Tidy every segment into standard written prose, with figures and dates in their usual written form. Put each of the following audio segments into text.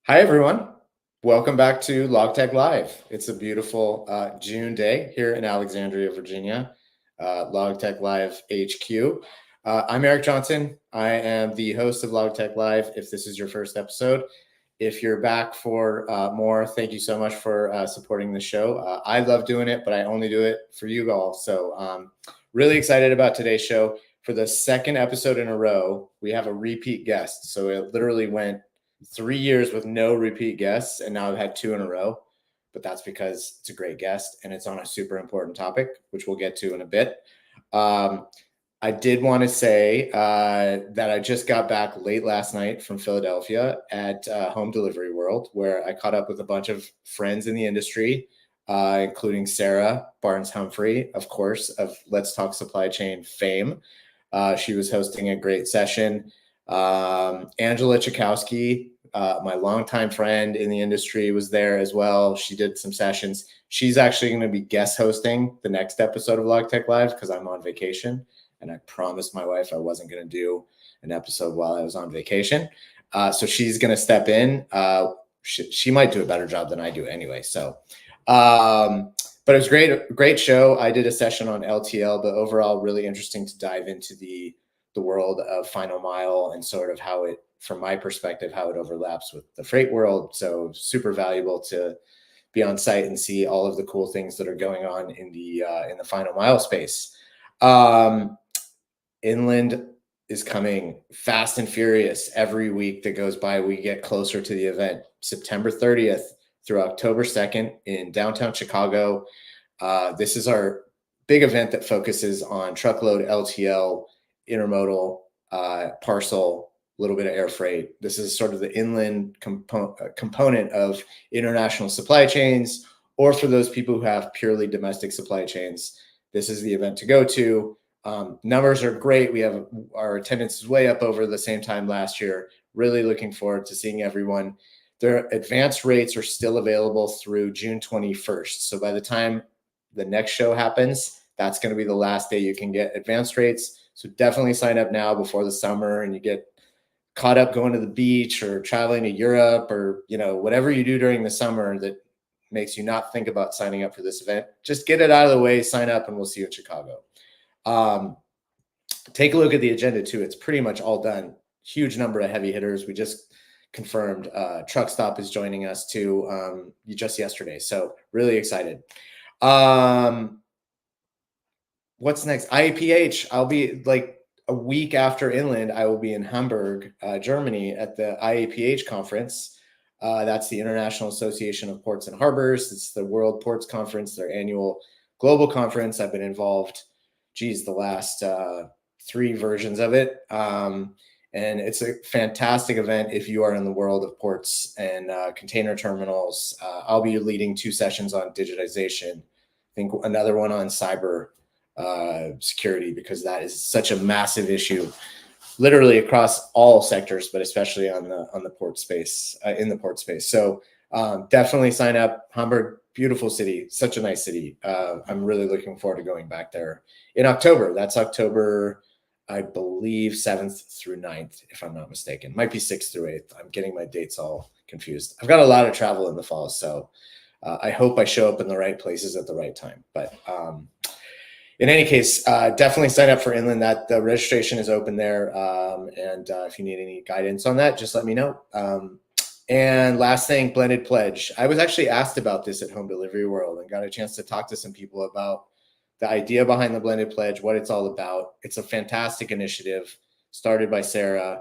Hi, everyone. Welcome back to Logtech Live. It's a beautiful June day here in Alexandria, Virginia, Logtech Live HQ. I'm Eric Johnson. I am the host of Logtech Live. If this is your first episode, if you're back for more, thank you so much for supporting the show. I love doing it, but I only do it for you all. So really excited about today's show. For the second episode in a row, we have a repeat guest. So it literally went 3 years with no repeat guests, and now I've had 2 in a row. But that's because it's a great guest and it's on a super important topic, which we'll get to in a bit. I did want to say that I just got back late last night from Philadelphia at Home Delivery World, where I caught up with a bunch of friends in the industry, including Sarah Barnes-Humphrey, of course, of Let's Talk Supply Chain fame. She was hosting a great session. Angela Chakowski, my longtime friend in the industry, was there as well. She did some sessions. She's actually going to be guest hosting the next episode of Logtech Live because I'm on vacation. And I promised my wife I wasn't going to do an episode while I was on vacation. So she's going to step in. She might do a better job than I do anyway. So, but it was great show. I did a session on LTL, but overall really interesting to dive into the world of final mile and sort of how it, from my perspective, how it overlaps with the freight world. So super valuable to be on site and see all of the cool things that are going on in the final mile space. Inland is coming fast and furious. Every week that goes by, we get closer to the event. September 30th through October 2nd in downtown Chicago. This is our big event that focuses on truckload, LTL, intermodal, parcel, a little bit of air freight. This is sort of the inland component of international supply chains, or for those people who have purely domestic supply chains, this is the event to go to. Numbers are great. We have our attendance is way up over the same time last year. Really looking forward to seeing everyone. Their advanced rates are still available through June 21st. So by the time the next show happens, that's going to be the last day you can get advanced rates. So definitely sign up now before the summer and you get caught up going to the beach or traveling to Europe or, whatever you do during the summer that makes you not think about signing up for this event. Just get it out of the way, sign up, and we'll see you in Chicago. Take a look at the agenda too. It's pretty much all done. Huge number of heavy hitters. We just confirmed Truck Stop is joining us too just yesterday. So really excited. What's next? IAPH. I'll be like a week after Inland. I will be in Hamburg, Germany at the IAPH conference. That's the International Association of Ports and Harbors. It's the World Ports Conference, their annual global conference. I've been involved, the last 3 versions of it. And it's a fantastic event if you are in the world of ports and container terminals. I'll be leading 2 sessions on digitization. I think another one on cyber security, because that is such a massive issue, literally across all sectors, but especially on the port space, in the port space. So definitely sign up. Hamburg, beautiful city, such a nice city. I'm really looking forward to going back there in October. That's October, I believe, 7th through 9th, if I'm not mistaken. Might be 6th through 8th. I'm getting my dates all confused. I've got a lot of travel in the fall, so I hope I show up in the right places at the right time. But in any case, definitely sign up for Inland. That the registration is open there. And if you need any guidance on that, just let me know. And last thing, blended pledge. I was actually asked about this at Home Delivery World and got a chance to talk to some people about the idea behind the blended pledge, what it's all about. It's a fantastic initiative started by Sarah.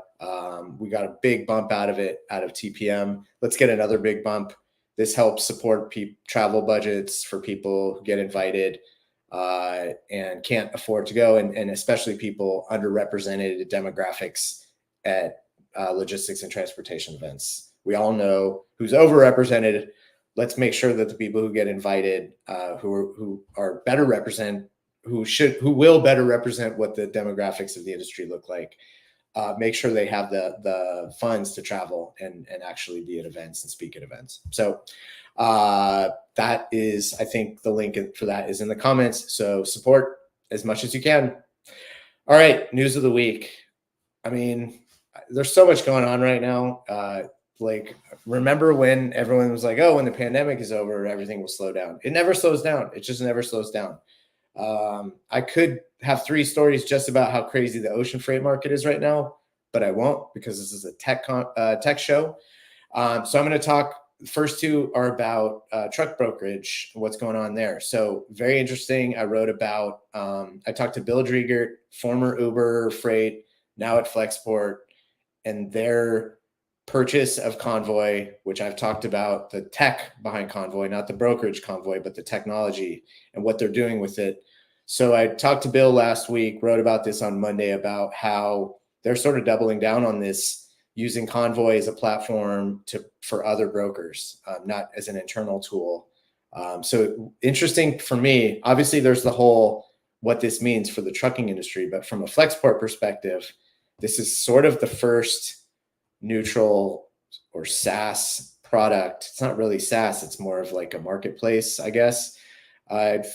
We got a big bump out of it, out of TPM. Let's get another big bump. This helps support travel budgets for people who get invited and can't afford to go, and especially people underrepresented demographics at logistics and transportation events. We all know who's overrepresented. Let's make sure that the people who get invited, who are better represent, who will better represent what the demographics of the industry look like, make sure they have the funds to travel and actually be at events and speak at events. So that is, I think the link for that is in the comments. So support as much as you can. All right, news of the week. I mean, there's so much going on right now. like, remember when everyone was like, oh, when the pandemic is over, everything will slow down. It never slows down. It just never slows down. I could have 3 stories just about how crazy the ocean freight market is right now, but I won't, because this is a tech show. So I'm going to talk. The first 2 are about truck brokerage, what's going on there. So very interesting. I wrote about, I talked to Bill Driegert, former Uber Freight, now at Flexport, and their purchase of Convoy, which I've talked about, the tech behind Convoy, not the brokerage Convoy, but the technology and what they're doing with it. So I talked to Bill last week, wrote about this on Monday, about how they're sort of doubling down on this, using Convoy as a platform for other brokers, not as an internal tool. So interesting for me. Obviously, there's the whole what this means for the trucking industry, but from a Flexport perspective, this is sort of the first neutral or SaaS product. It's not really SaaS. It's more of like a marketplace, I guess. I'd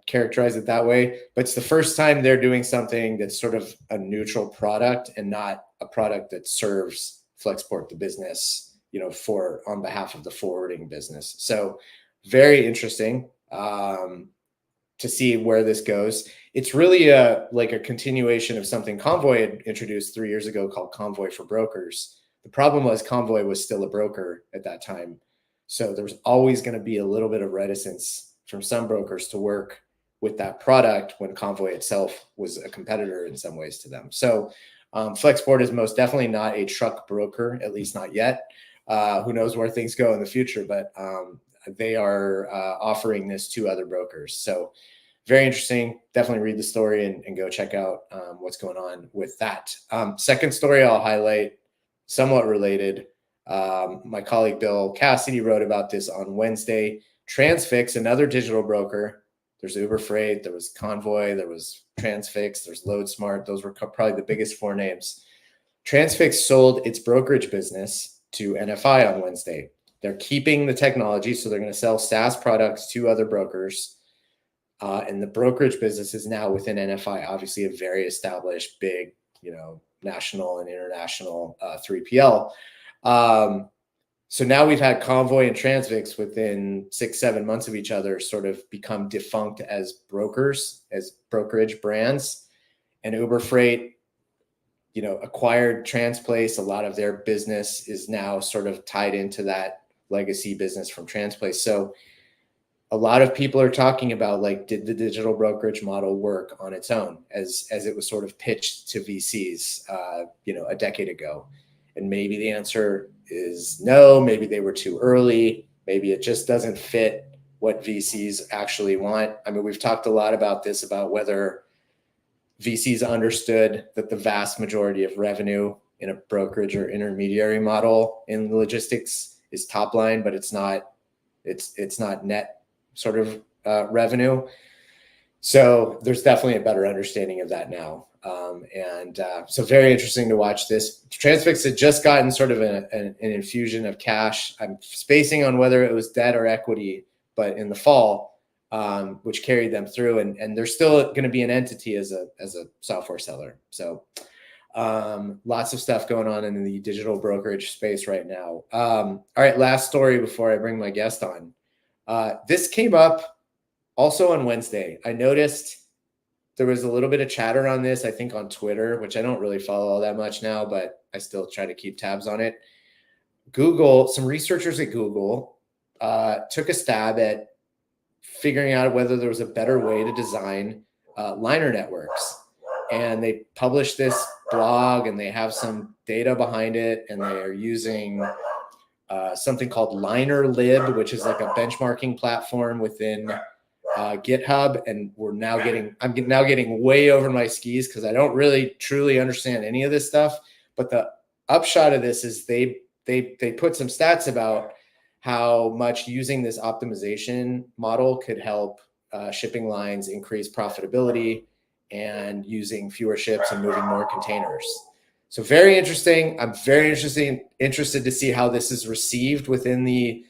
characterize it that way, but it's the first time they're doing something that's sort of a neutral product and not a product that serves Flexport, the business, on behalf of the forwarding business. So very interesting to see where this goes. It's really like a continuation of something Convoy had introduced 3 years ago called Convoy for Brokers. The problem was Convoy was still a broker at that time. So there was always going to be a little bit of reticence from some brokers to work with that product when Convoy itself was a competitor in some ways to them. So Flexport is most definitely not a truck broker, at least not yet. Who knows where things go in the future, but they are offering this to other brokers. So very interesting. Definitely read the story and go check out what's going on with that. Second story I'll highlight, somewhat related. My colleague Bill Cassidy wrote about this on Wednesday. Transfix, another digital broker. There's Uber Freight, there was Convoy, there was Transfix, there's LoadSmart. Those were probably the biggest 4 names. Transfix sold its brokerage business to NFI on Wednesday. They're keeping the technology, so they're going to sell SaaS products to other brokers. And the brokerage business is now within NFI, obviously a very established, big, national and international 3PL. So now we've had Convoy and Transfix within 6-7 months of each other sort of become defunct as brokers, as brokerage brands. And Uber Freight, acquired Transplace. A lot of their business is now sort of tied into that legacy business from Transplace. So a lot of people are talking about, like, did the digital brokerage model work on its own as it was sort of pitched to VCs, a decade ago? And maybe the answer is no, maybe they were too early. Maybe it just doesn't fit what VCs actually want. I mean, we've talked a lot about this, about whether VCs understood that the vast majority of revenue in a brokerage or intermediary model in logistics is top line, but it's not net sort of revenue. So there's definitely a better understanding of that now. So very interesting to watch this. Transfix had just gotten sort of an infusion of cash. I'm spacing on whether it was debt or equity, but in the fall, which carried them through, and they're still going to be an entity as a software seller. So lots of stuff going on in the digital brokerage space right now. All right, last story before I bring my guest on. This came up also on Wednesday. I noticed there was a little bit of chatter on this, I think on Twitter, which I don't really follow all that much now, but I still try to keep tabs on it. Google, some researchers at Google took a stab at figuring out whether there was a better way to design liner networks. And they published this blog, and they have some data behind it, and they are using something called LinerLib, which is like a benchmarking platform within GitHub. And I'm now getting way over my skis because I don't really truly understand any of this stuff. But the upshot of this is they put some stats about how much using this optimization model could help shipping lines increase profitability and using fewer ships and moving more containers. So very interesting. I'm very interested to see how this is received within the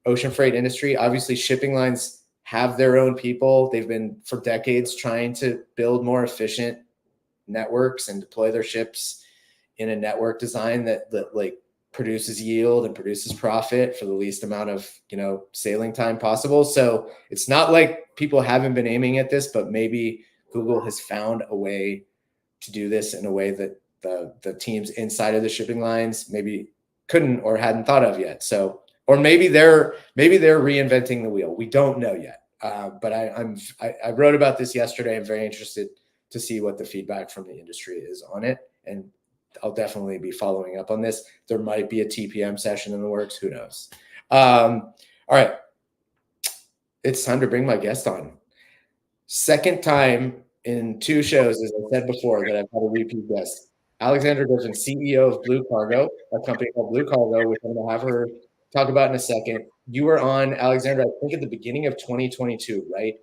ocean freight industry. Obviously, shipping lines have their own people. They've been for decades trying to build more efficient networks and deploy their ships in a network design that like produces yield and produces profit for the least amount of, sailing time possible. So it's not like people haven't been aiming at this, but maybe Google has found a way to do this in a way that the teams inside of the shipping lines maybe couldn't or hadn't thought of yet. So, or maybe they're reinventing the wheel. We don't know yet. But I wrote about this yesterday. I'm very interested to see what the feedback from the industry is on it. And I'll definitely be following up on this. There might be a TPM session in the works. Who knows? All right. It's time to bring my guest on. Second time in 2 shows, as I said before, that I've had a repeat guest. Alexandra Griffon, CEO of BlueCargo, a company called BlueCargo, which I'm going to have her talk about in a second. You were on, Alexandra, I think at the beginning of 2022, right?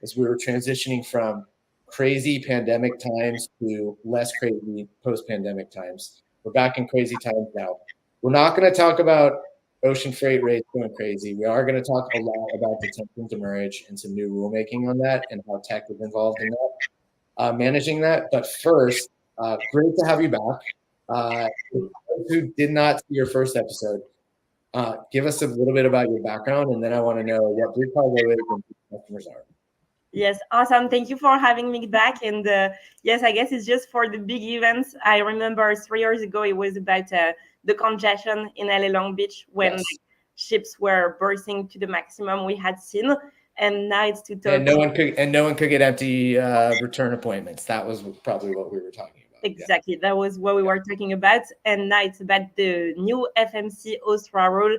As we were transitioning from crazy pandemic times to less crazy post-pandemic times. We're back in crazy times now. We're not going to talk about ocean freight rates going crazy. We are going to talk a lot about detention, demurrage, and some new rulemaking on that and how tech is involved in that, managing that. But first, great to have you back. Who did not see your first episode, give us a little bit about your background, and then I want to know what BlueCargo is and who customers are. Yes, awesome. Thank you for having me back. And yes, I guess it's just for the big events. I remember 3 years ago, it was about the congestion in LA Long Beach when ships were bursting to the maximum we had seen. And now it's to talk. And no one could get empty return appointments. That was probably what we were talking about. Exactly. That was what we were talking about. And now it's about the new FMC OSTRA rule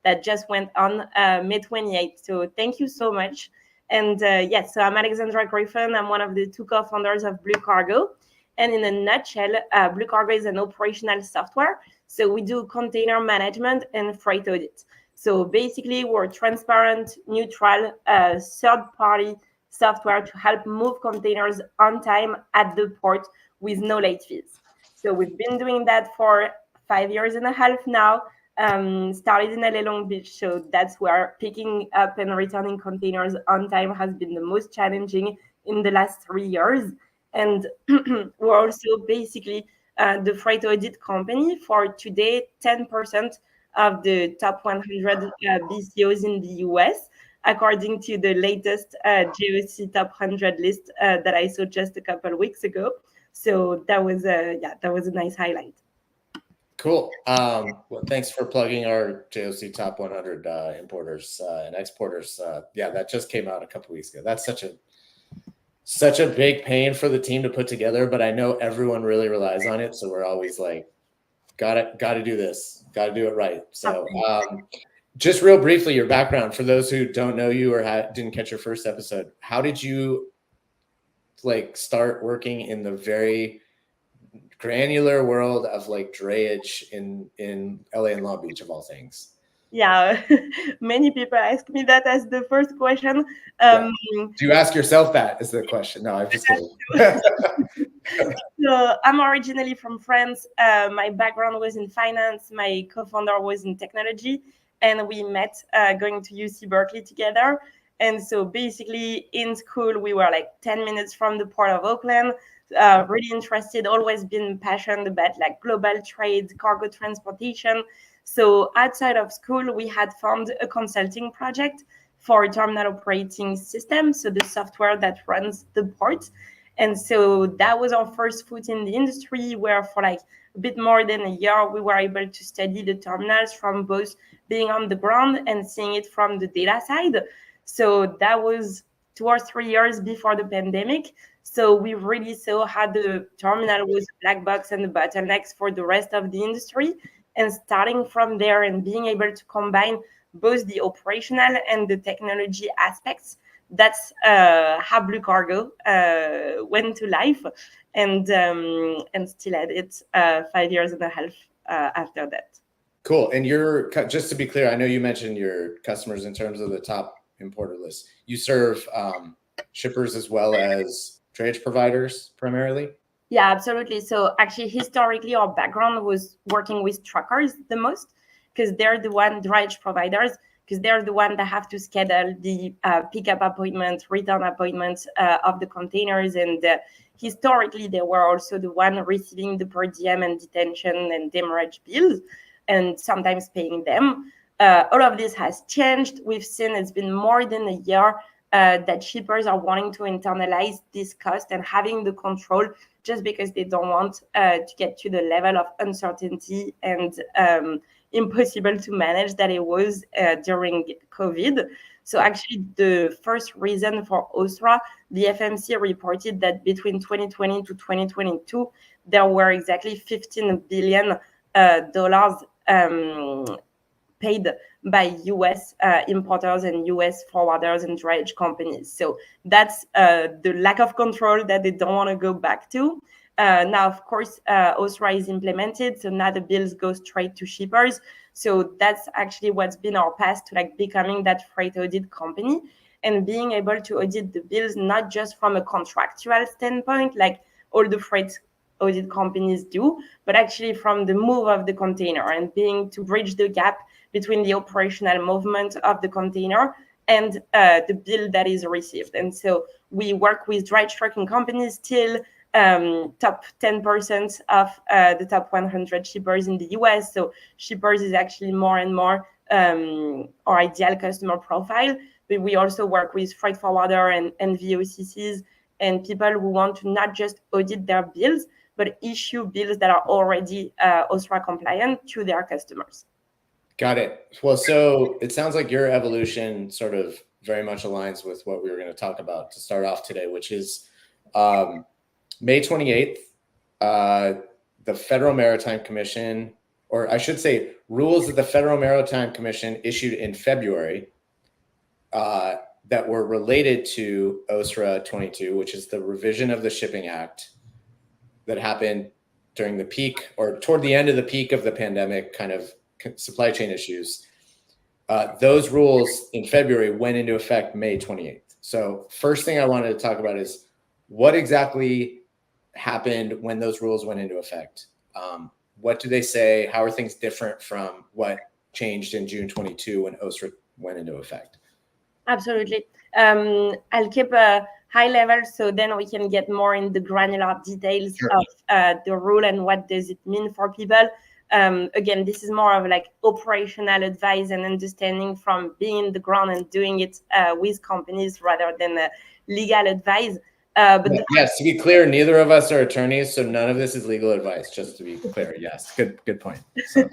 that just went on May 28th. So thank you so much. And yes, so I'm Alexandra Griffon. I'm one of the 2 co-founders of BlueCargo. And in a nutshell, BlueCargo is an operational software. So we do container management and freight audit. So basically, we're transparent, neutral, third-party software to help move containers on time at the port with no late fees. So we've been doing that for 5.5 years now. Started in LA Long Beach, so that's where picking up and returning containers on time has been the most challenging in the last 3 years. And we're also basically the freight audit company. For today, 10% of the top 100 BCOs in the US, according to the latest JOC top 100 list that I saw just a couple of weeks ago. So that was a nice highlight. Cool. Well, thanks for plugging our JOC top 100 importers and exporters. That just came out a couple weeks ago. That's such a big pain for the team to put together, but I know everyone really relies on it. So we're always like, got to do this, got to do it right. So just real briefly, your background for those who don't know you or didn't catch your first episode. How did you start working in the very granular world of Drayage in LA and Long Beach of all things? Yeah, many people ask me that as the first question. Do you ask yourself that as the question? No, I'm just kidding. So I'm originally from France. My background was in finance. My co-founder was in technology, and we met going to UC Berkeley together. And so basically in school, we were 10 minutes from the port of Oakland. Really interested, always been passionate about global trade, cargo transportation. So outside of school, we had formed a consulting project for terminal operating system, so the software that runs the port. And so that was our first foot in the industry, where for a bit more than a year, we were able to study the terminals from both being on the ground and seeing it from the data side. So that was 2 or 3 years before the pandemic. So we really saw how the terminal was a black box and the bottlenecks for the rest of the industry. And starting from there and being able to combine both the operational and the technology aspects, that's how BlueCargo went to life, and still at it 5.5 years after that. Cool. And you're, just to be clear, I know you mentioned your customers in terms of the top importer list. You serve shippers as well as drayage providers primarily? Yeah, absolutely. So actually, historically, our background was working with truckers the most, because they're the one, drayage providers, because they're the one that have to schedule the pickup appointments, return appointments of the containers. And historically, they were also the one receiving the per diem and detention and demurrage bills. and sometimes paying them. All of this has changed. We've seen it's been more than a year that shippers are wanting to internalize this cost and having the control, just because they don't want to get to the level of uncertainty and impossible to manage that it was during COVID. So actually, the first reason for OSRA, the FMC reported that between 2020 to 2022, there were exactly $15 billion paid by US importers and US forwarders and drayage companies. So that's the lack of control that they don't want to go back to. Now, of course, OSRA is implemented, so now the bills go straight to shippers. So that's actually what's been our path to like becoming that freight audit company and being able to audit the bills, not just from a contractual standpoint, like all the freight audit companies do, but actually from the move of the container and being to bridge the gap between the operational movement of the container and the bill that is received. And so we work with drayage trucking companies till top 10% of the top 100 shippers in the US. So shippers is actually more and more our ideal customer profile. But we also work with freight forwarder and VOCCs and people who want to not just audit their bills, but issue bills that are already OSRA compliant to their customers. Got it. Well, so it sounds like your evolution sort of very much aligns with what we were going to talk about to start off today, which is May 28th, the Federal Maritime Commission, or I should say rules that the Federal Maritime Commission issued in February that were related to OSRA 22, which is the revision of the Shipping Act that happened during the peak or toward the end of the peak of the pandemic kind of supply chain issues. Those rules in February went into effect May 28th. So first thing I wanted to talk about is what exactly happened when those rules went into effect. What do they say? How are things different from what changed in June 22 when OSRA went into effect? Absolutely. I'll keep a high level so then we can get more in the granular details of the rule and what does it mean for people. Again, this is more of like operational advice and understanding from being in the ground and doing it with companies rather than legal advice. But yes, to be clear, neither of us are attorneys, so none of this is legal advice, just to be clear. Yes, good point. So.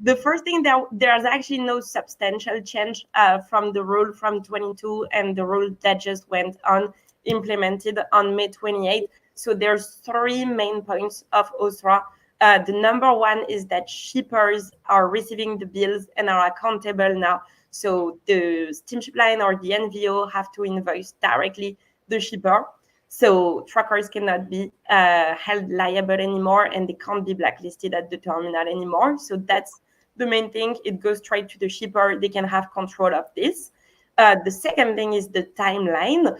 The first thing, there's actually no substantial change from the rule from 22 and the rule that just went on implemented on May 28th. So there's three main points of OSRA. The number one is that shippers are receiving the bills and are accountable now. So the steamship line or the NVO have to invoice directly the shipper. So truckers cannot be held liable anymore and they can't be blacklisted at the terminal anymore. So that's the main thing. It goes straight to the shipper. They can have control of this. The second thing is the timeline.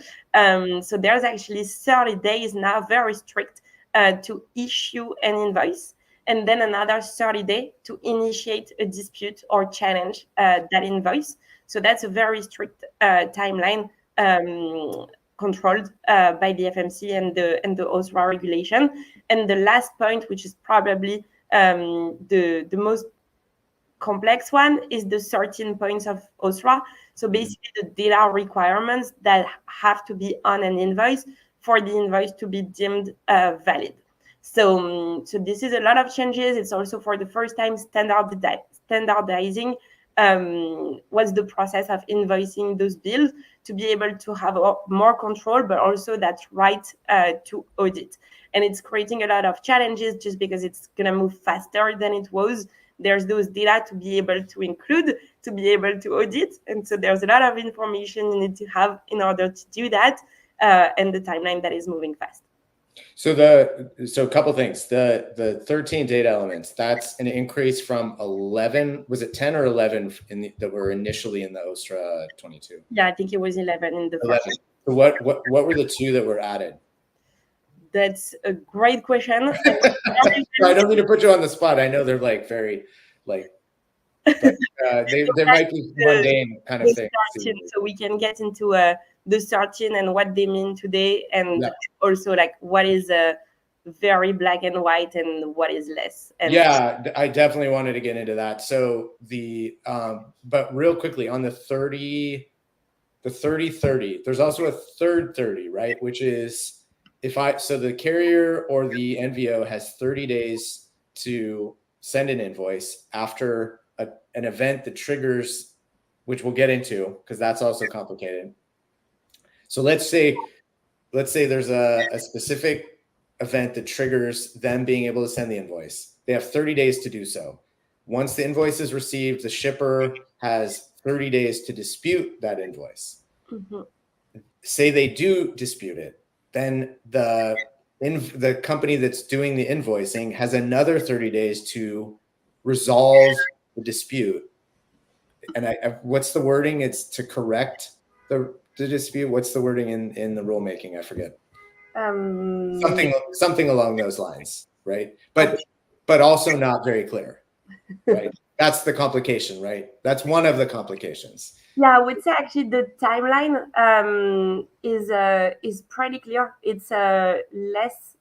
So there's actually 30 days now, very strict, to issue an invoice, and then another 30 days to initiate a dispute or challenge that invoice. So that's a very strict timeline controlled by the FMC and the OSRA regulation. And the last point, which is probably the most complex one, is the 13 points of OSRA. So basically the data requirements that have to be on an invoice for the invoice to be deemed valid. So this is a lot of changes. It's also for the first time standardizing what's the process of invoicing those bills to be able to have more control, but also that right to audit. And it's creating a lot of challenges just because it's going to move faster than it was. There's those data to be able to include, to be able to audit. And so there's a lot of information you need to have in order to do that, and the timeline that is moving fast. So a couple things. The 13 data elements, that's an increase from 11. Was it 10 or 11 that were initially in the OSRA 22? Yeah, I think it was 11 in the 11. first. So what were the two that were added? That's a great question. I don't mean to put you on the spot. I know they're like very like but, they might be mundane kind of things. So we can get into the 13 and what they mean today, and also like what is very black and white and what is less. And yeah, I definitely wanted to get into that. So but real quickly on the 30/30, there's also a third 30, right? Which is so the carrier or the NVO has 30 days to send an invoice after an event that triggers, which we'll get into because that's also complicated. So let's say there's a specific event that triggers them being able to send the invoice. They have 30 days to do so. Once the invoice is received, the shipper has 30 days to dispute that invoice. Mhm. Say they do dispute it, then the company that's doing the invoicing has another 30 days to resolve the dispute. And what's the wording? It's to correct the dispute. What's the wording in the rulemaking? I forget. Something along those lines, right? But also not very clear, right? That's the complication, right? That's one of the complications. Yeah, I would say actually the timeline is pretty clear. It's less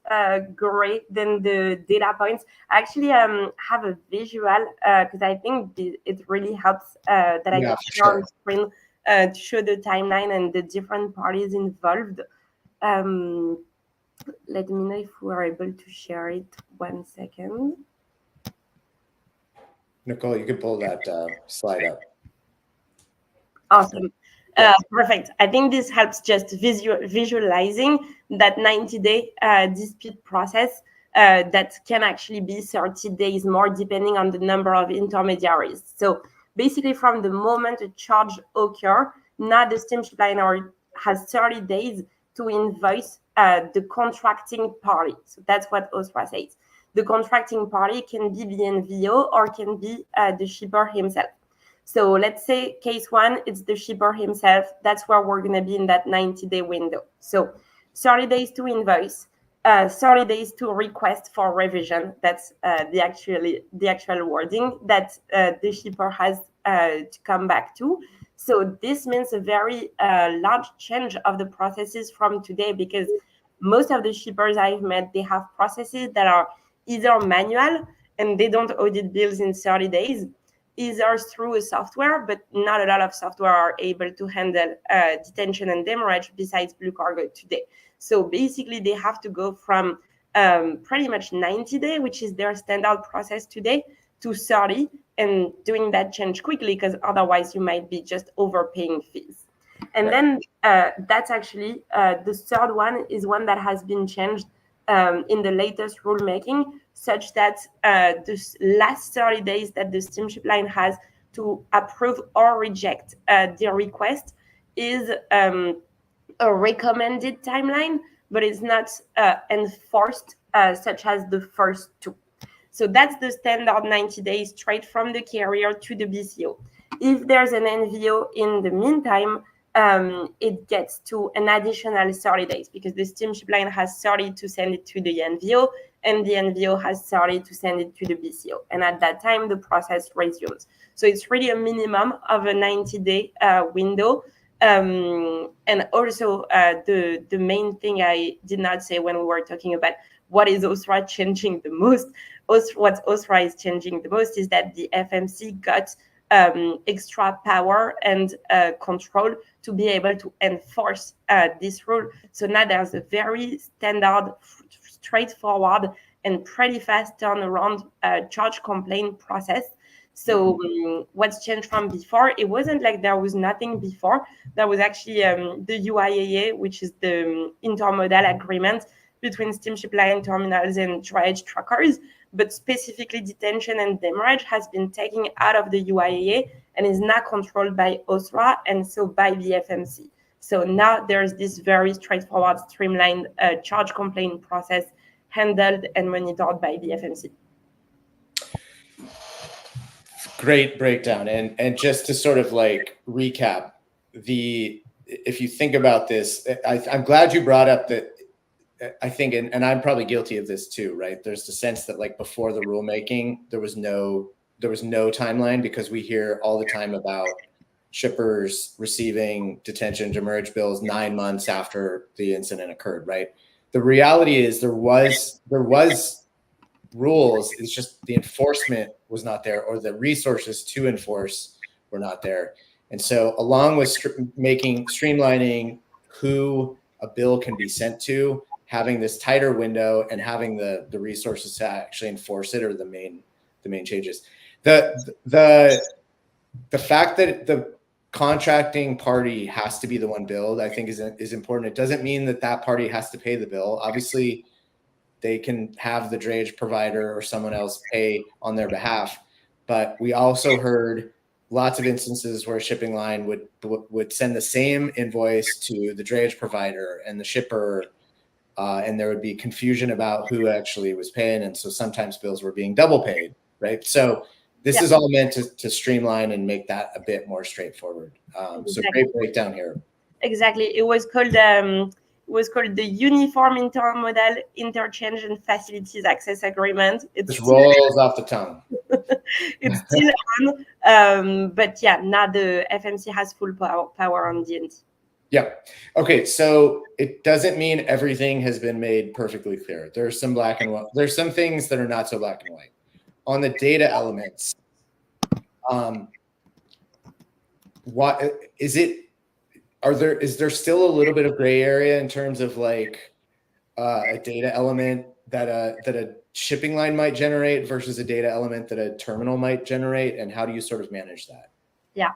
gray than the data points. I actually have a visual because I think it really helps that I can share on screen to show the timeline and the different parties involved. Let me know if we're able to share it. 1 second. Nicole, you can pull that slide up. Awesome. Perfect. I think this helps just visualizing that 90-day dispute process that can actually be 30 days more depending on the number of intermediaries. So basically from the moment a charge occurs, now the steamship liner has 30 days to invoice the contracting party. So that's what OSRA says. The contracting party can be the NVO or can be the shipper himself. So let's say case one, it's the shipper himself. That's where we're going to be in that 90-day window. So 30 days to invoice, 30 days to request for revision. That's the actual wording that the shipper has to come back to. So this means a very large change of the processes from today, because most of the shippers I've met, they have processes that are either manual and they don't audit bills in 30 days, either through a software, but not a lot of software are able to handle detention and demurrage besides BlueCargo today. So basically, they have to go from pretty much 90-day, which is their standard process today, to 30, and doing that change quickly, because otherwise you might be just overpaying fees. And then that's actually the third one is one that has been changed in the latest rulemaking, such that the last 30 days that the steamship line has to approve or reject the request is a recommended timeline, but it's not enforced such as the first two. So that's the standard 90 days straight from the carrier to the BCO. If there's an NVO in the meantime, it gets to an additional 30 days, because the steamship line has 30 to send it to the NVO, and the NVO has 30 to send it to the BCO. And at that time, the process resumes. So it's really a minimum of a 90-day window. And also, the main thing I did not say when we were talking about what is OSRA changing the most, what OSRA is changing the most is that the FMC got extra power and control to be able to enforce this rule. So now there's a very standard, straightforward, and pretty fast turnaround charge complaint process. So what's changed from before? It wasn't like there was nothing before. There was actually the UIAA, which is the intermodal agreement between steamship line terminals and drayage truckers. But specifically detention and demurrage has been taken out of the UIAA and is now controlled by OSRA and so by the FMC. So now there's this very straightforward, streamlined charge complaint process handled and monitored by the FMC. Great breakdown. And just to sort of like recap, if you think about this, I'm glad you brought up that. I think, and I'm probably guilty of this too, right? There's the sense that like before the rulemaking, there was no timeline, because we hear all the time about shippers receiving detention demurrage bills 9 months after the incident occurred, right? The reality is there was rules. It's just the enforcement was not there, or the resources to enforce were not there. And so along with streamlining who a bill can be sent to, having this tighter window and having the resources to actually enforce it are the main changes. The fact that the contracting party has to be the one billed, I think is important. It doesn't mean that party has to pay the bill. Obviously, they can have the drayage provider or someone else pay on their behalf. But we also heard lots of instances where a shipping line would send the same invoice to the drayage provider and the shipper, and there would be confusion about who actually was paying. And so sometimes bills were being double paid, right? So this is all meant to streamline and make that a bit more straightforward. So great breakdown here. Exactly. It was called the Uniform Intermodal Interchange and Facilities Access Agreement. It just rolls off the tongue. It's still on, but yeah, now the FMC has full power on D&D. Yeah. Okay. So it doesn't mean everything has been made perfectly clear. There's some black and white. There's some things that are not so black and white. On the data elements, what is it? Is there still a little bit of gray area in terms of like a data element that a shipping line might generate versus a data element that a terminal might generate, and how do you sort of manage that? Yeah,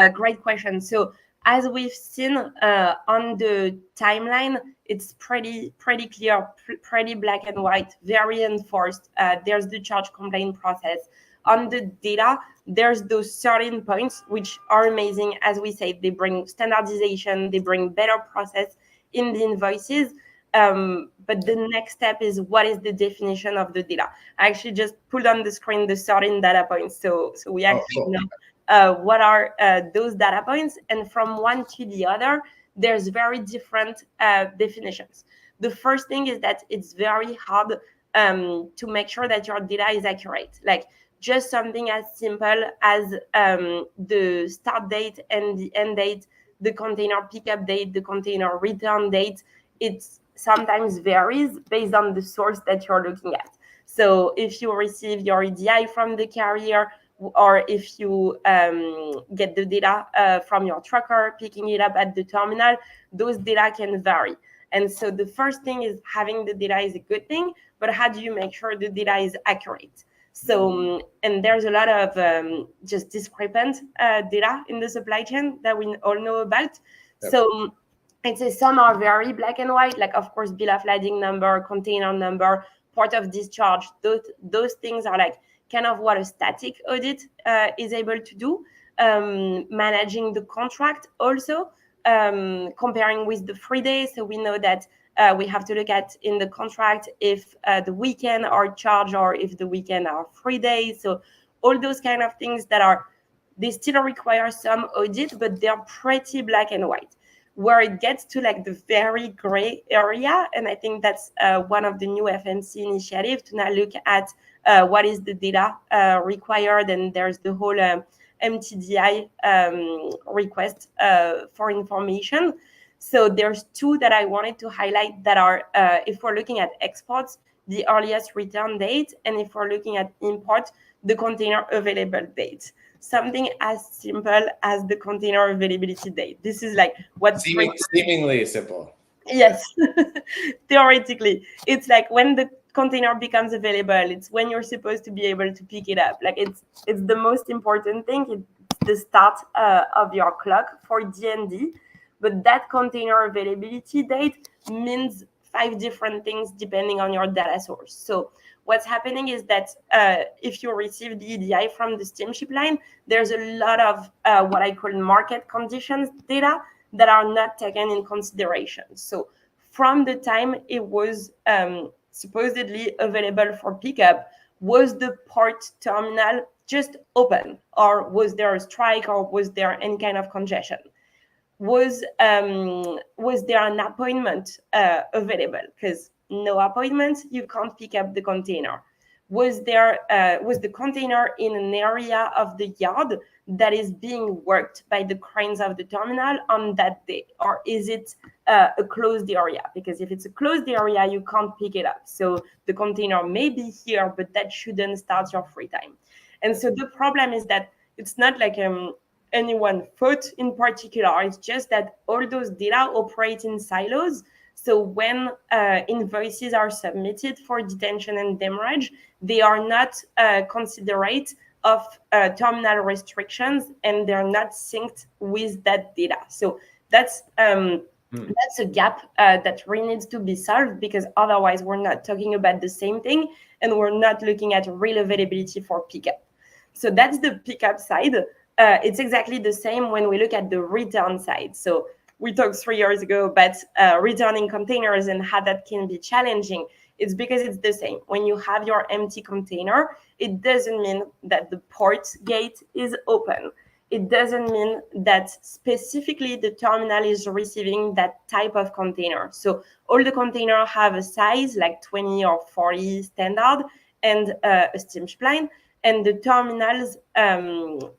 great question. So as we've seen on the timeline, it's pretty clear, pretty black and white, very enforced. There's the charge complaint process. On the data, there's those 13 points, which are amazing. As we say, they bring standardization, they bring better process in the invoices. But the next step is, what is the definition of the data? I actually just put on the screen the 13 data points. So we actually know what are those data points. And from one to the other, there's very different definitions. The first thing is that it's very hard to make sure that your data is accurate. Like, just something as simple as the start date and the end date, the container pickup date, the container return date, it sometimes varies based on the source that you're looking at. So if you receive your EDI from the carrier, or if you get the data from your trucker, picking it up at the terminal, those data can vary. And so the first thing is, having the data is a good thing, but how do you make sure the data is accurate? So, and there's a lot of just discrepant data in the supply chain that we all know about. Yep. So I'd say some are very black and white, like, of course, bill of lading number, container number, port of discharge. Those things are like kind of what a static audit is able to do. Managing the contract also, comparing with the 3 days. So we know that we have to look at in the contract if the weekend are charged or if the weekend are 3 days. So all those kind of things they still require some audit, but they're pretty black and white. Where it gets to like the very gray area, and I think that's one of the new FMC initiatives to now look at what is the data required, and there's the whole MTDI request for information. So there's two that I wanted to highlight that are, if we're looking at exports, the earliest return date, and if we're looking at import, the container available date. Something as simple as the container availability date. This is like what's seemingly simple. Yes, theoretically, it's like when the container becomes available, it's when you're supposed to be able to pick it up. Like, it's the most important thing. It's the start of your clock for D&D. But that container availability date means 5 different things depending on your data source. So what's happening is that if you receive the EDI from the steamship line, there's a lot of what I call market conditions data that are not taken in consideration. So from the time it was supposedly available for pickup, was the port terminal just open, or was there a strike, or was there any kind of congestion? Was there an appointment available? Because no appointment, you can't pick up the container. Was the container in an area of the yard that is being worked by the cranes of the terminal on that day, or is it a closed area, because if it's a closed area, you can't pick it up. So the container may be here, but that shouldn't start your free time. And so the problem is that it's not like anyone fault in particular. It's just that all those data operate in silos. So when invoices are submitted for detention and demurrage, they are not considerate of terminal restrictions, and they're not synced with that data. So that's a gap that really needs to be solved, because otherwise we're not talking about the same thing, and we're not looking at real availability for pickup. So that's the pickup side. It's exactly the same when we look at the return side. So we talked 3 years ago about returning containers and how that can be challenging. It's because it's the same. When you have your empty container, it doesn't mean that the port gate is open. It doesn't mean that specifically the terminal is receiving that type of container. So all the containers have a size like 20 or 40 standard and a steam spline. And the terminals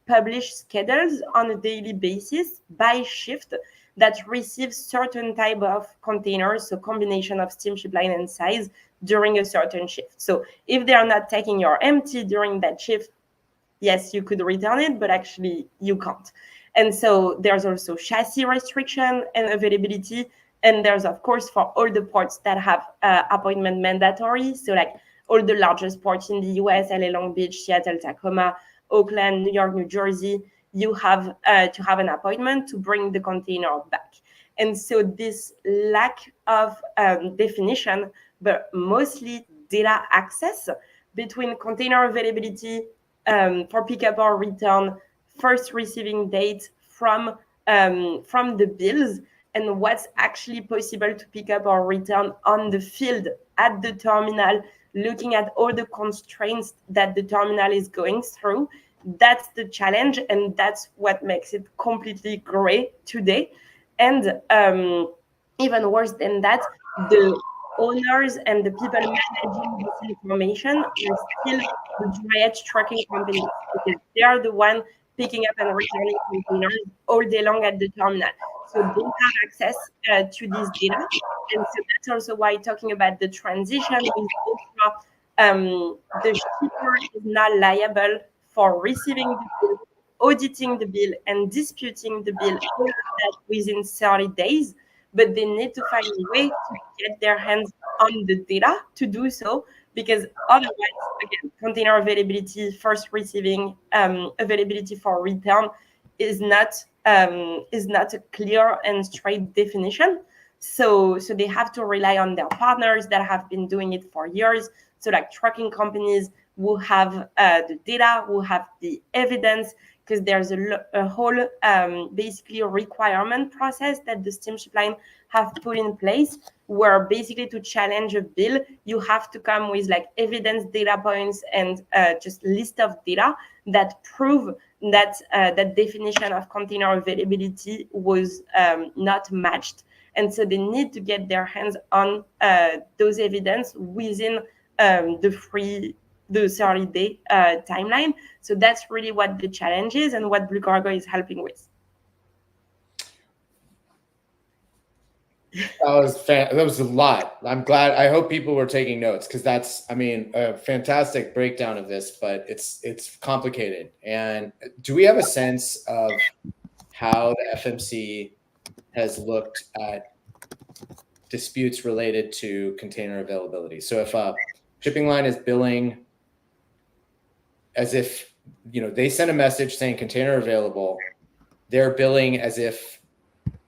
publish schedules on a daily basis by shift that receives certain type of containers, so combination of steam spline and size during a certain shift. So if they are not taking your empty during that shift, yes, you could return it, but actually you can't. And so there's also chassis restriction and availability. And there's, of course, for all the ports that have appointment mandatory. So like all the largest ports in the US, LA, Long Beach, Seattle, Tacoma, Oakland, New York, New Jersey, you have to have an appointment to bring the container back. And so this lack of definition, but mostly data access between container availability for pickup or return, first receiving date from the bills, and what's actually possible to pick up or return on the field at the terminal, looking at all the constraints that the terminal is going through. That's the challenge, and that's what makes it completely gray today. And even worse than that, the owners and the people managing this information are still the Drayage trucking companies, because they are the one picking up and returning containers all day long at the terminal. So they have access to this data. And so that's also why, talking about the transition with Ultra, the shipper is not liable for receiving the bill, auditing the bill, and disputing the bill, all of that within 30 days. But they need to find a way to get their hands on the data to do so, because otherwise, again, container availability, first receiving, availability for return is not a clear and straight definition. So they have to rely on their partners that have been doing it for years. So like trucking companies who have the data, who have the evidence, because there's a whole basically a requirement process that the steam spline have put in place, where basically to challenge a bill, you have to come with like evidence, data points, and just list of data that prove that that definition of container availability was not matched. And so they need to get their hands on those evidence within the 30-day timeline. So that's really what the challenge is, and what BlueCargo is helping with. That was a lot. I'm glad. I hope people were taking notes, because that's, I mean, a fantastic breakdown of this, but it's complicated. And do we have a sense of how the FMC has looked at disputes related to container availability? So if a shipping line is billing as if, they send a message saying container available, they're billing as if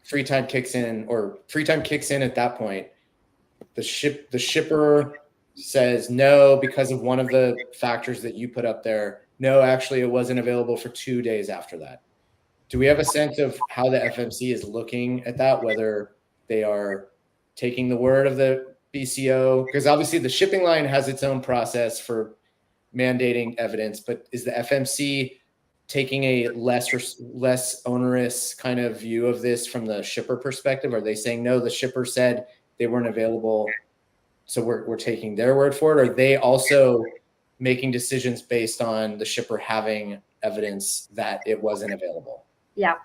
free time kicks in, or free time kicks in at that point. The shipper says no, because of one of the factors that you put up there. No, actually it wasn't available for 2 days after that. Do we have a sense of how the FMC is looking at that, whether they are taking the word of the BCO? Because obviously the shipping line has its own process for mandating evidence, but is the FMC taking a less onerous kind of view of this from the shipper perspective? Are they saying, no, the shipper said they weren't available, so we're taking their word for it? Or are they also making decisions based on the shipper having evidence that it wasn't available? Yeah.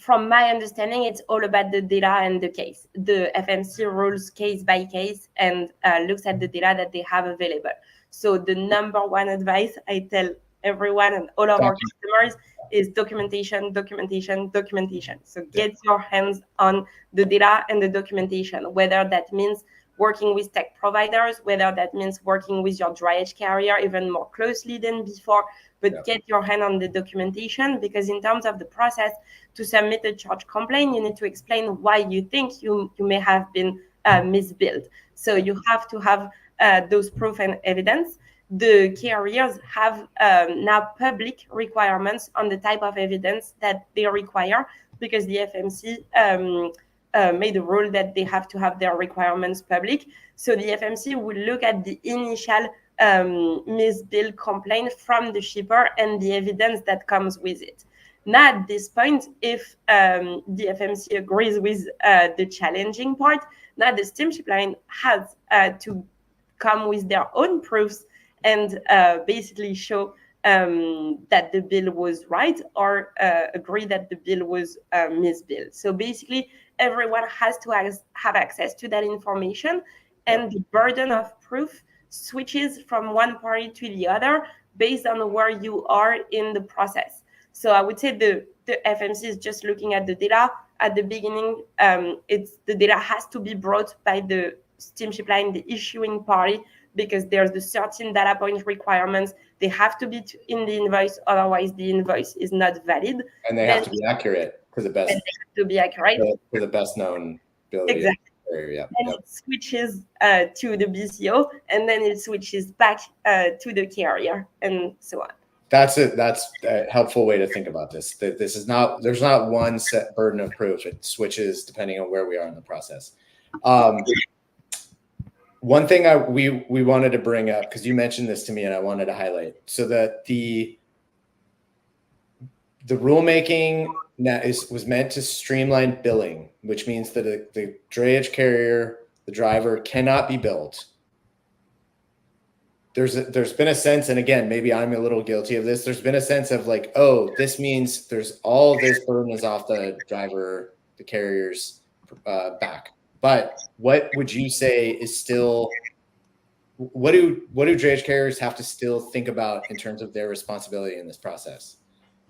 from my understanding, it's all about the data and the case. The FMC rules case by case and looks at the data that they have available. So the number one advice I tell everyone and all of our customers is documentation, documentation, documentation. So get your hands on the data and the documentation, whether that means working with tech providers, whether that means working with your Drayage carrier even more closely than before, but get your hand on the documentation, because in terms of the process to submit a charge complaint, you need to explain why you think you may have been misbilled. So you have to have those proof and evidence. The carriers have now public requirements on the type of evidence that they require, because the FMC made a rule that they have to have their requirements public. So the FMC will look at the initial misbill complaint from the shipper and the evidence that comes with it. Now, at this point, if the FMC agrees with the challenging part, now the steamship line has to come with their own proofs and basically show that the bill was right, or agree that the bill was misbilled. So basically, everyone has to have access to that information, and the burden of proof switches from one party to the other based on where you are in the process. So I would say the FMC is just looking at the data. At the beginning, the data has to be brought by the steamship line, the issuing party, because there's the certain data point requirements. They have to be in the invoice, otherwise the invoice is not valid. And they have to be accurate to the best. To be accurate to the best known bill. Exactly. And it switches to the BCO, and then it switches back to the carrier, and so on. That's a helpful way to think about this. This is not, there's not one set burden of proof. It switches depending on where we are in the process. One thing we wanted to bring up, because you mentioned this to me and I wanted to highlight, so that the rulemaking was meant to streamline billing, which means that the drayage carrier, the driver, cannot be billed. There's been a sense, and again, maybe I'm a little guilty of this, there's been a sense of like, oh, this means there's all this burden is off the driver, the carrier's back. But what would you say is still, what do drayage carriers have to still think about in terms of their responsibility in this process?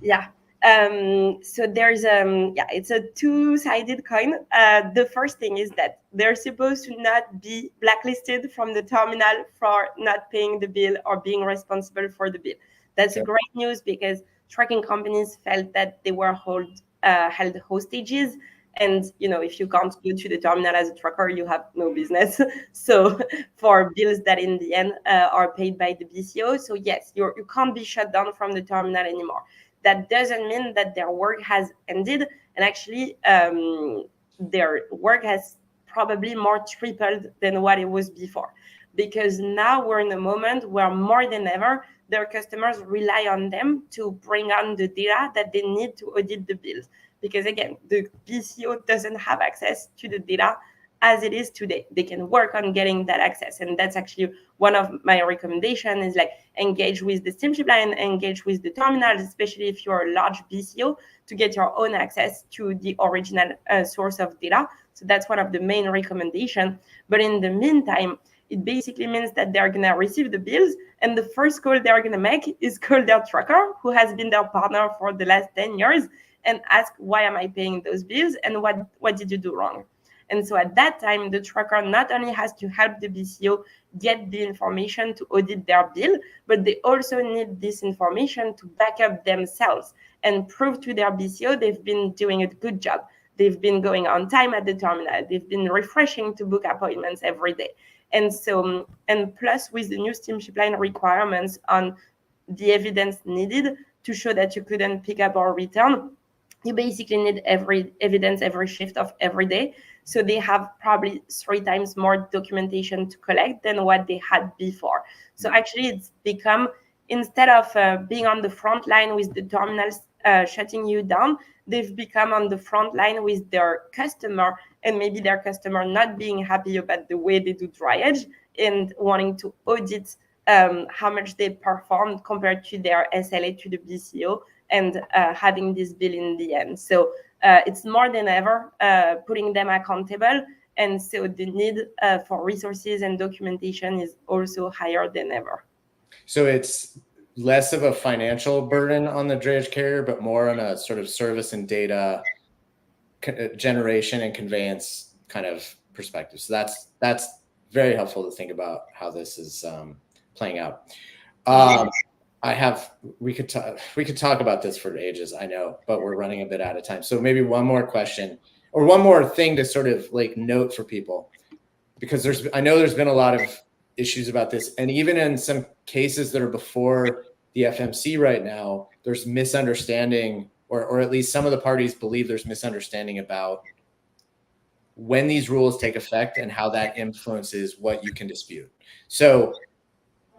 Yeah. So there's it's a two-sided coin. The first thing is that they're supposed to not be blacklisted from the terminal for not paying the bill or being responsible for the bill. That's a great news, because trucking companies felt that they were held hostages. And, if you can't go to the terminal as a trucker, you have no business. So for bills that in the end are paid by the BCO. So yes, you can't be shut down from the terminal anymore. That doesn't mean that their work has ended. And actually, their work has probably more tripled than what it was before. Because now we're in a moment where more than ever, their customers rely on them to bring on the data that they need to audit the bills. Because again, the BCO doesn't have access to the data as it is today. They can work on getting that access. And that's actually one of my recommendations, is like engage with the steamship line, engage with the terminals, especially if you're a large BCO, to get your own access to the original source of data. So that's one of the main recommendations. But in the meantime, it basically means that they're going to receive the bills, and the first call they're going to make is call their trucker, who has been their partner for the last 10 years, and ask, why am I paying those bills, and what did you do wrong? And so at that time, the trucker not only has to help the BCO get the information to audit their bill, but they also need this information to back up themselves and prove to their BCO they've been doing a good job. They've been going on time at the terminal. They've been refreshing to book appointments every day. And so, and plus with the new steamship line requirements on the evidence needed to show that you couldn't pick up or return, you basically need every evidence, every shift of every day. So they have probably 3 times more documentation to collect than what they had before. So actually it's become, instead of being on the front line with the terminals shutting you down, they've become on the front line with their customer, and maybe their customer not being happy about the way they do Drayage and wanting to audit how much they performed compared to their SLA to the BCO, and having this bill in the end. So it's more than ever putting them accountable. And so the need for resources and documentation is also higher than ever. So it's less of a financial burden on the drayage carrier, but more on a sort of service and data generation and conveyance kind of perspective. So that's very helpful to think about how this is playing out. We could talk about this for ages, I know, but we're running a bit out of time. So maybe one more question or one more thing to sort of like note for people, because I know there's been a lot of issues about this, and even in some cases that are before the FMC right now, there's misunderstanding, or at least some of the parties believe there's misunderstanding about when these rules take effect and how that influences what you can dispute. So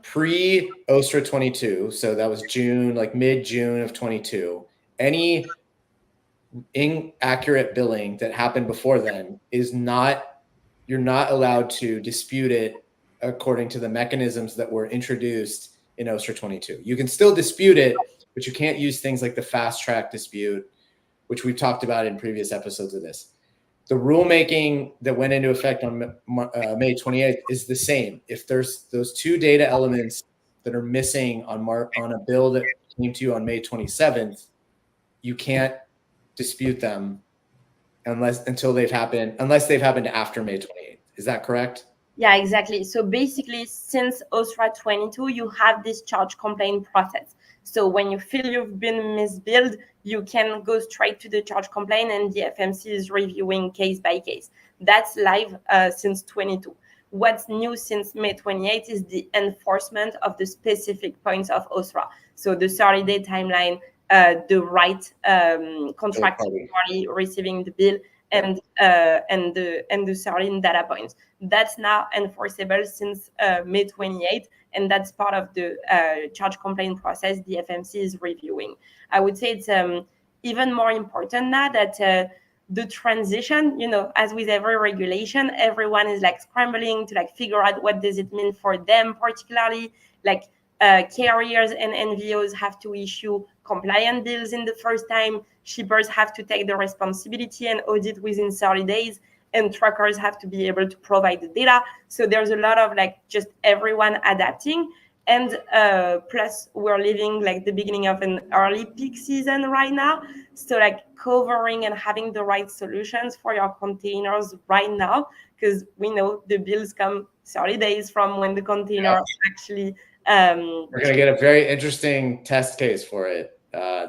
pre-OSTRA 22, so that was June, like mid-June of 22, any inaccurate billing that happened before then you're not allowed to dispute it according to the mechanisms that were introduced in OSTRA 22. You can still dispute it, but you can't use things like the fast track dispute, which we've talked about in previous episodes of this. The rulemaking that went into effect on May 28th is the same. If there's those two data elements that are missing on a bill that came to you on May 27th, you can't dispute them unless they've happened after May 28th. Is that correct? Yeah, exactly. So basically, since OSTRA 22, you have this charge complaint process. So when you feel you've been misbilled, you can go straight to the charge complaint, and the FMC is reviewing case by case. That's live since 22. What's new since May 28 is the enforcement of the specific points of OSTRA. So the 30-day timeline, the right contracting party receiving the bill, and the certain data points. That's now enforceable since May 28, and that's part of the charge complaint process the FMC is reviewing. I would say it's even more important now that the transition, as with every regulation, everyone is like scrambling to like figure out what does it mean for them, particularly like carriers and NVOs have to issue compliant bills in the first time. Shippers have to take the responsibility and audit within 30 days. And truckers have to be able to provide the data. So there's a lot of like just everyone adapting. And plus we're living like the beginning of an early peak season right now. So like covering and having the right solutions for your containers right now, because we know the bills come 30 days from when the container actually we're going to get a very interesting test case for it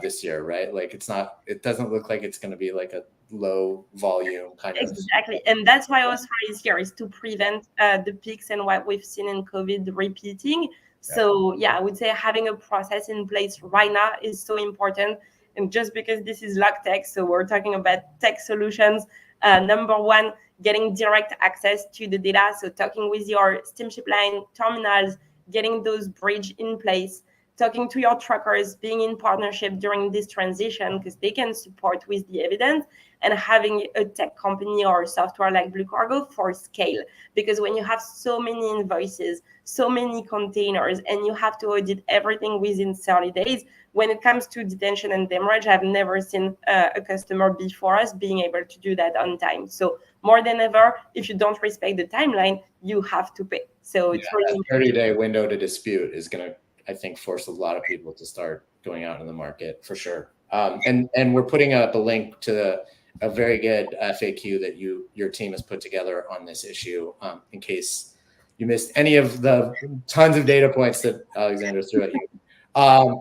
this year, right? Like it doesn't look like it's going to be like a low volume kind of. Exactly. And that's why OSTRA is here, is to prevent the peaks and what we've seen in COVID repeating. So I would say having a process in place right now is so important. And just because this is Logtech, so we're talking about tech solutions, number one, getting direct access to the data. So talking with your steamship line terminals, getting those bridge in place, talking to your truckers, being in partnership during this transition because they can support with the evidence, and having a tech company or software like BlueCargo for scale. Because when you have so many invoices, so many containers, and you have to audit everything within 30 days, when it comes to detention and demurrage, I've never seen a customer before us being able to do that on time. So more than ever, if you don't respect the timeline, you have to pay. So it's really a 30-day window to dispute is going to, I think, force a lot of people to start going out in the market for sure. And we're putting up a link to a very good FAQ that your team has put together on this issue in case you missed any of the tons of data points that Alexandra threw at you.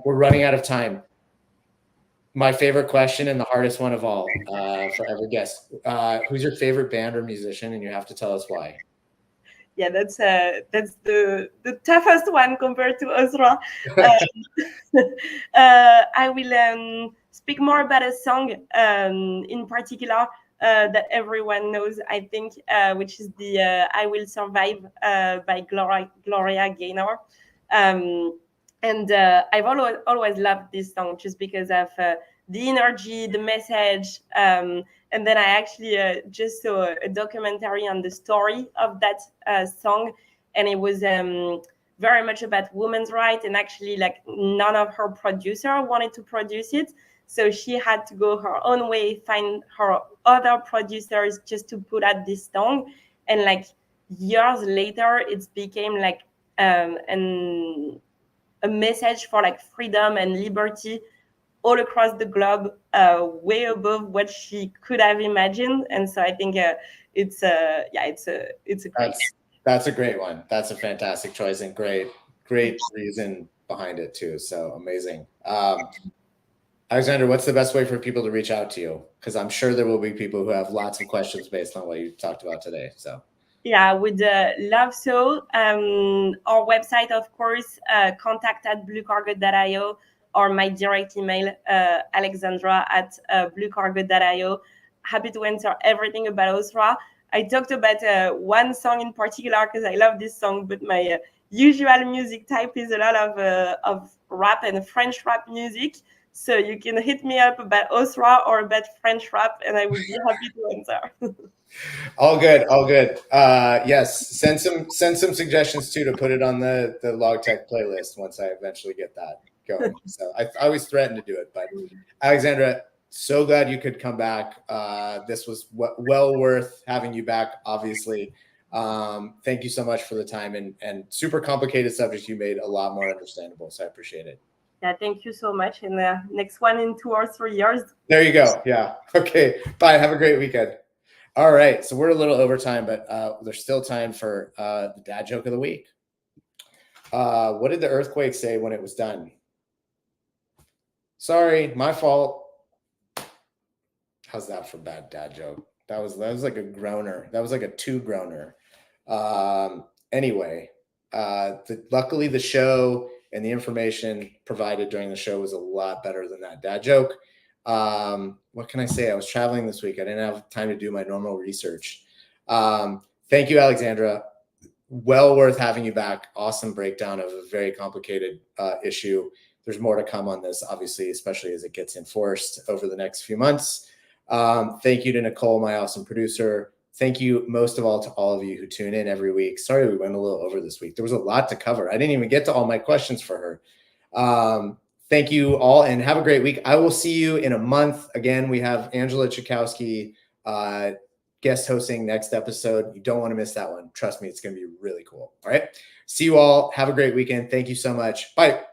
We're running out of time. My favorite question and the hardest one of all for every guest. Who's your favorite band or musician? And you have to tell us why. Yeah, that's the toughest one compared to OSTRA. I will speak more about a song in particular that everyone knows, I think, which is the I Will Survive by Gloria Gaynor. And I've always loved this song just because of the energy, the message. And then I actually just saw a documentary on the story of that song. And it was very much about women's rights, and actually like none of her producer wanted to produce it. So she had to go her own way, find her other producers just to put out this song. And like years later, it became like a message for like freedom and liberty all across the globe, way above what she could have imagined. And so I think it's a great. That's a great one. That's a fantastic choice and great reason behind it too. So amazing. Alexandra, what's the best way for people to reach out to you? Because I'm sure there will be people who have lots of questions based on what you talked about today. So. Yeah, I would love so. Our website, of course, contact@bluecargo.io, or my direct email, alexandra@bluecargo.io. Happy to answer everything about OSRA. I talked about one song in particular because I love this song, but my usual music type is a lot of rap and French rap music. So you can hit me up about OSRA or about French rap, and I would be happy to answer. All good. Yes, send some suggestions too to put it on the Logtech playlist once I eventually get that going. So I always threaten to do it, but Alexandra, so glad you could come back. This was well worth having you back, obviously. Thank you so much for the time, and super complicated subject you made a lot more understandable. So I appreciate it. Yeah, thank you so much. And next one in 2 or 3 years. There you go. Yeah. Okay. Bye. Have a great weekend. All right. So we're a little over time, but there's still time for the dad joke of the week. What did the earthquake say when it was done? Sorry, my fault. How's that for bad dad joke? That was like a groaner. That was like a 2 groaner. Anyway, luckily the show and the information provided during the show was a lot better than that dad joke. What can I say? I was traveling this week. I didn't have time to do my normal research. Thank you, Alexandra. Well worth having you back. Awesome breakdown of a very complicated issue. There's more to come on this, obviously, especially as it gets enforced over the next few months. Thank you to Nicole, my awesome producer. Thank you most of all to all of you who tune in every week. Sorry we went a little over this week. There was a lot to cover. I didn't even get to all my questions for her. Thank you all and have a great week. I will see you in a month. Again, we have Angela Tchaikovsky guest hosting next episode. You don't want to miss that one. Trust me, it's going to be really cool. All right. See you all. Have a great weekend. Thank you so much. Bye.